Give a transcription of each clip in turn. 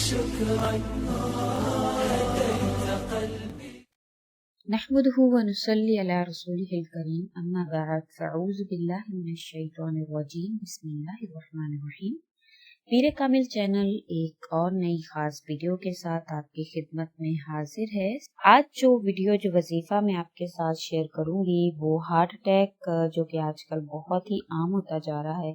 شكرا هديت قلبي. نحمده ونصلي على رسوله الكريم اما بعد فاعوذ باللہ من الشیطان الرجیم بسم اللہ الرحمن الرحیم۔ پیر کامل چینل ایک اور نئی خاص ویڈیو کے ساتھ آپ کی خدمت میں حاضر ہے۔ آج جو وظیفہ میں آپ کے ساتھ شیئر کروں گی وہ ہارٹ اٹیک، جو کہ آج کل بہت ہی عام ہوتا جا رہا ہے،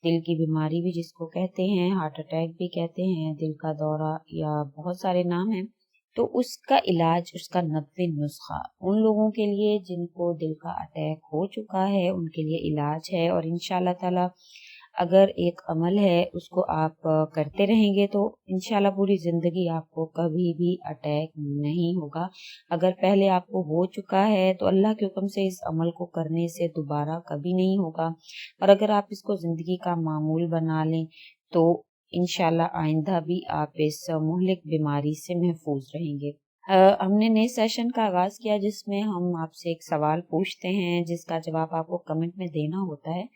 دل کی بیماری بھی جس کو کہتے ہیں، ہارٹ اٹیک بھی کہتے ہیں، دل کا دورہ، یا بہت سارے نام ہیں۔ تو اس کا علاج، اس کا 90 نسخہ ان لوگوں کے لیے جن کو دل کا اٹیک ہو چکا ہے، ان کے لیے علاج ہے، اور انشاءاللہ تعالی اگر ایک عمل ہے اس کو آپ کرتے رہیں گے تو انشاءاللہ پوری زندگی آپ کو کبھی بھی اٹیک نہیں ہوگا۔ اگر پہلے آپ کو ہو چکا ہے تو اللہ کے حکم سے اس عمل کو کرنے سے دوبارہ کبھی نہیں ہوگا، اور اگر آپ اس کو زندگی کا معمول بنا لیں تو انشاءاللہ آئندہ بھی آپ اس مہلک بیماری سے محفوظ رہیں گے۔ ہم نے نئے سیشن کا آغاز کیا جس میں ہم آپ سے ایک سوال پوچھتے ہیں جس کا جواب آپ کو کمنٹ میں دینا ہوتا ہے۔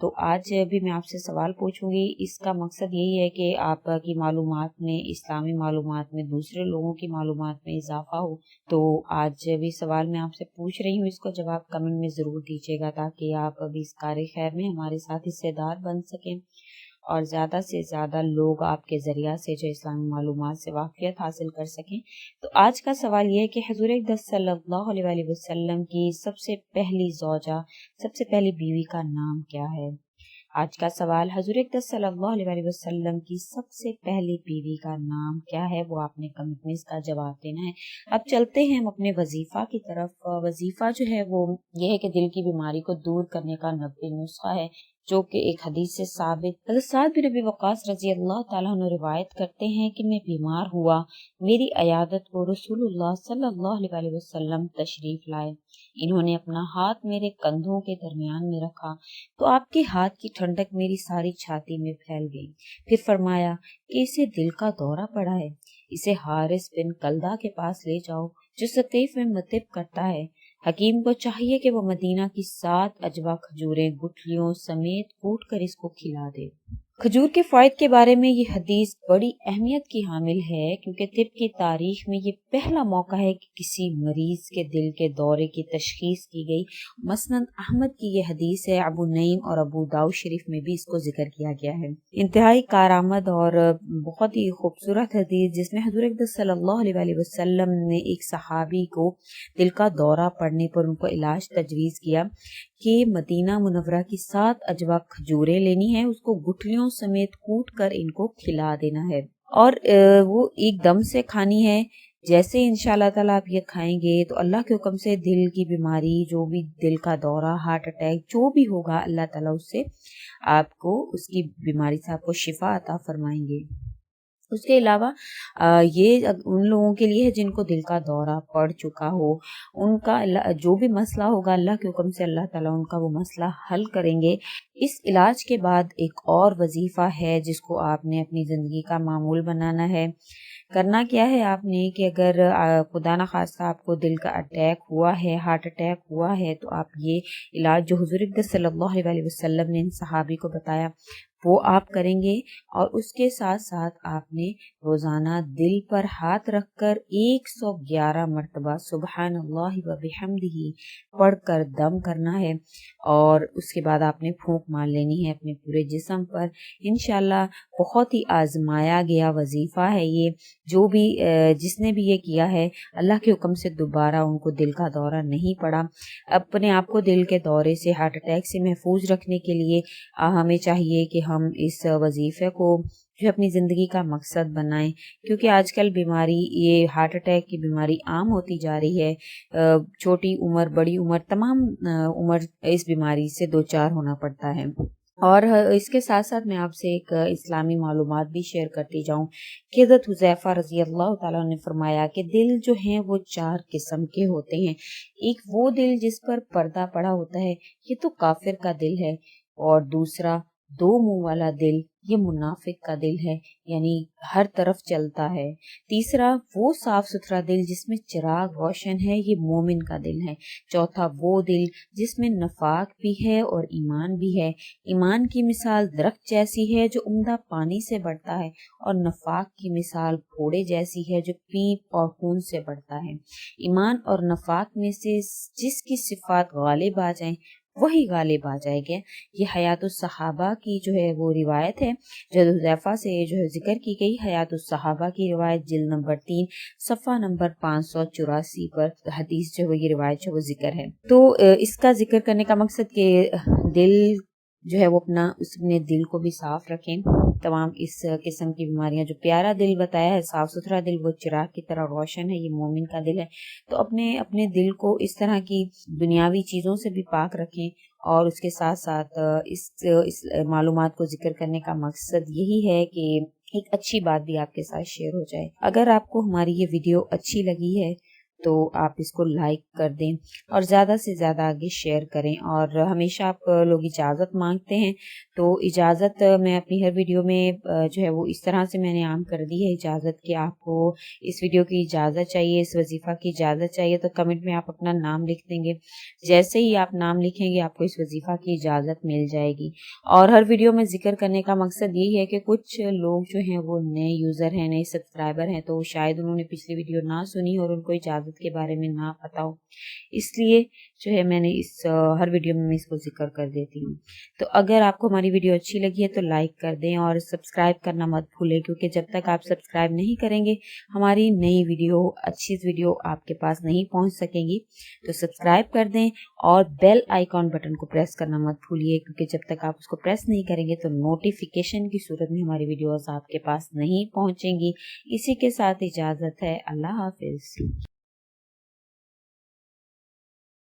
تو آج بھی میں آپ سے سوال پوچھوں گی، اس کا مقصد یہی ہے کہ آپ کی معلومات میں، اسلامی معلومات میں، دوسرے لوگوں کی معلومات میں اضافہ ہو۔ تو آج بھی سوال میں آپ سے پوچھ رہی ہوں، اس کو جواب کمنٹ میں ضرور دیجیے گا تاکہ آپ ابھی اس کار خیر میں ہمارے ساتھ حصے دار بن سکیں اور زیادہ سے زیادہ لوگ آپ کے ذریعہ سے جو اسلامی معلومات سے واقفیت حاصل کر سکیں۔ تو آج کا سوال یہ ہے کہ حضور اقدس صلی اللہ علیہ وآلہ وسلم کی سب سے پہلی زوجہ، سب سے پہلی بیوی کا نام کیا ہے؟ آج کا سوال، حضور اقدس صلی اللہ علیہ وآلہ وسلم کی سب سے پہلی بیوی کا نام کیا ہے؟ وہ آپ نے کمنٹ میں اس کا جواب دینا ہے۔ اب چلتے ہیں ہم اپنے وظیفہ کی طرف۔ وظیفہ جو ہے وہ یہ ہے کہ دل کی بیماری کو دور کرنے کا 90 نسخہ ہے، جو کہ ایک حدیث سے ثابت۔ حضرت سعد بن ابی وقاص رضی اللہ تعالیٰ عنہ روایت کرتے ہیں کہ میں بیمار ہوا، میری عیادت کو رسول اللہ صلی اللہ علیہ وآلہ وسلم تشریف لائے، انہوں نے اپنا ہاتھ میرے کندھوں کے درمیان میں رکھا تو آپ کے ہاتھ کی ٹھنڈک میری ساری چھاتی میں پھیل گئی، پھر فرمایا کہ اسے دل کا دورہ پڑا ہے، اسے حارث بن کلدہ کے پاس لے جاؤ جو ثقیف میں مطب کرتا ہے، حکیم کو چاہیے کہ وہ مدینہ کی 7 اجوا کھجوریں گٹھلیوں سمیت کوٹ کر اس کو کھلا دے۔ کھجور کے فوائد کے بارے میں یہ حدیث بڑی اہمیت کی حامل ہے، کیونکہ طب کی تاریخ میں یہ پہلا موقع ہے کہ کسی مریض کے دل کے دورے کی تشخیص کی گئی۔ مسند احمد کی یہ حدیث ہے، ابو نعیم اور ابو داؤد شریف میں بھی اس کو ذکر کیا گیا ہے۔ انتہائی کارآمد اور بہت ہی خوبصورت حدیث، جس میں حضور اقدس صلی اللہ علیہ وآلہ وسلم نے ایک صحابی کو دل کا دورہ پڑنے پر ان کو علاج تجویز کیا کہ مدینہ منورہ کی 7 اجوا کھجوریں لینی ہے، اس کو گٹھلیوں سمیت کوٹ کر ان کو کھلا دینا ہے، اور وہ ایک دم سے کھانی ہے۔ جیسے انشاءاللہ تعالیٰ آپ یہ کھائیں گے تو اللہ کے حکم سے دل کی بیماری، جو بھی دل کا دورہ، ہارٹ اٹیک جو بھی ہوگا، اللہ تعالیٰ اس سے آپ کو، اس کی بیماری سے آپ کو شفا عطا فرمائیں گے۔ اس کے علاوہ یہ ان لوگوں کے لیے ہے جن کو دل کا دورہ پڑ چکا ہو، ان کا جو بھی مسئلہ ہوگا اللہ کے حکم سے اللہ تعالیٰ ان کا وہ مسئلہ حل کریں گے۔ اس علاج کے بعد ایک اور وظیفہ ہے جس کو آپ نے اپنی زندگی کا معمول بنانا ہے۔ کرنا کیا ہے آپ نے کہ اگر خدا نخواستہ آپ کو دل کا اٹیک ہوا ہے، ہارٹ اٹیک ہوا ہے، تو آپ یہ علاج جو حضور اقدس صلی اللہ علیہ وسلم نے ان صحابی کو بتایا وہ آپ کریں گے، اور اس کے ساتھ ساتھ آپ نے روزانہ دل پر ہاتھ رکھ کر 111 مرتبہ سبحان اللہ و بحمدہ پڑھ کر دم کرنا ہے، اور اس کے بعد آپ نے پھونک مار لینی ہے اپنے پورے جسم پر۔ انشاءاللہ بہت ہی آزمایا گیا وظیفہ ہے یہ، جو بھی جس نے بھی یہ کیا ہے اللہ کے حکم سے دوبارہ ان کو دل کا دورہ نہیں پڑا۔ اپنے آپ کو دل کے دورے سے، ہارٹ اٹیک سے محفوظ رکھنے کے لیے ہمیں چاہیے کہ ہم اس وظیفے کو جو اپنی زندگی کا مقصد بنائیں، کیونکہ آج کل بیماری، یہ ہارٹ اٹیک کی بیماری عام ہوتی جا رہی ہے۔ چھوٹی عمر، بڑی عمر، تمام عمر اس بیماری سے دوچار ہونا پڑتا ہے۔ اور اس کے ساتھ ساتھ میں آپ سے ایک اسلامی معلومات بھی شیئر کرتی جاؤں کہ حضرت حذیفہ رضی اللہ تعالیٰ نے فرمایا کہ دل جو ہیں وہ 4 قسم کے ہوتے ہیں۔ ایک وہ دل جس پر پردہ پڑا ہوتا ہے، یہ تو کافر کا دل ہے، اور دوسرا 2 منہ والا دل یہ منافق کا دل ہے، یعنی ہر طرف چلتا ہے۔ تیسرا وہ صاف ستھرا دل جس میں چراغ روشن ہے، یہ مومن کا دل ہے۔ چوتھا وہ دل جس میں نفاق بھی ہے اور ایمان بھی ہے۔ ایمان کی مثال درخت جیسی ہے جو عمدہ پانی سے بڑھتا ہے، اور نفاق کی مثال گھوڑے جیسی ہے جو پیپ اور خون سے بڑھتا ہے۔ ایمان اور نفاق میں سے جس کی صفات غالب آ جائیں وہی غالب آ جائے گا۔ یہ حیات الصحابہ کی جو ہے وہ روایت ہے، جو حذیفہ سے جو ہے ذکر کی گئی۔ حیات الصحابہ کی روایت جلد نمبر 3 صفحہ نمبر 584 پر حدیث جو ہے یہ روایت جو وہ ذکر ہے۔ تو اس کا ذکر کرنے کا مقصد کہ دل جو ہے وہ اپنے دل کو بھی صاف رکھیں، تمام اس قسم کی بیماریاں، جو پیارا دل بتایا ہے، صاف ستھرا دل، وہ چراغ کی طرح روشن ہے، یہ مومن کا دل ہے۔ تو اپنے دل کو اس طرح کی دنیاوی چیزوں سے بھی پاک رکھیں، اور اس کے ساتھ ساتھ اس معلومات کو ذکر کرنے کا مقصد یہی ہے کہ ایک اچھی بات بھی آپ کے ساتھ شیئر ہو جائے۔ اگر آپ کو ہماری یہ ویڈیو اچھی لگی ہے تو آپ اس کو لائک کر دیں اور زیادہ سے زیادہ آگے شیئر کریں، اور ہمیشہ آپ لوگ اجازت مانگتے ہیں، تو اجازت میں اپنی ہر ویڈیو میں جو ہے وہ اس طرح سے میں نے عام کر دی ہے اجازت، کہ آپ کو اس ویڈیو کی اجازت چاہیے، اس وظیفہ کی اجازت چاہیے تو کمنٹ میں آپ اپنا نام لکھ دیں گے۔ جیسے ہی آپ نام لکھیں گے آپ کو اس وظیفہ کی اجازت مل جائے گی۔ اور ہر ویڈیو میں ذکر کرنے کا مقصد یہی ہے کہ کچھ لوگ جو ہیں وہ نئے یوزر ہیں، نئے سبسکرائبر ہیں، تو شاید انہوں نے پچھلی ویڈیو نہ سنی اور ان کو اجازت کے بارے میں نہ پتا ہو، اس لیے جو ہے میں نے ہر ویڈیو میں اس کو ذکر کر دیتی ہوں۔ تو اگر آپ کو ہماری ویڈیو اچھی لگی ہے تو لائک کر دیں اور سبسکرائب کرنا مت بھولیں، کیونکہ جب تک آپ سبسکرائب نہیں کریں گے ہماری نئی ویڈیو، اچھی ویڈیو آپ کے پاس نہیں پہنچ سکیں گی۔ تو سبسکرائب کر دیں اور بیل آئیکن بٹن کو پریس کرنا مت بھولیے، کیونکہ جب تک آپ اس کو پریس نہیں کریں گے تو نوٹیفیکیشن کی صورت میں ہماری ویڈیوز آپ کے پاس نہیں پہنچیں گی۔ اسی کے ساتھ اجازت ہے، اللہ حافظ۔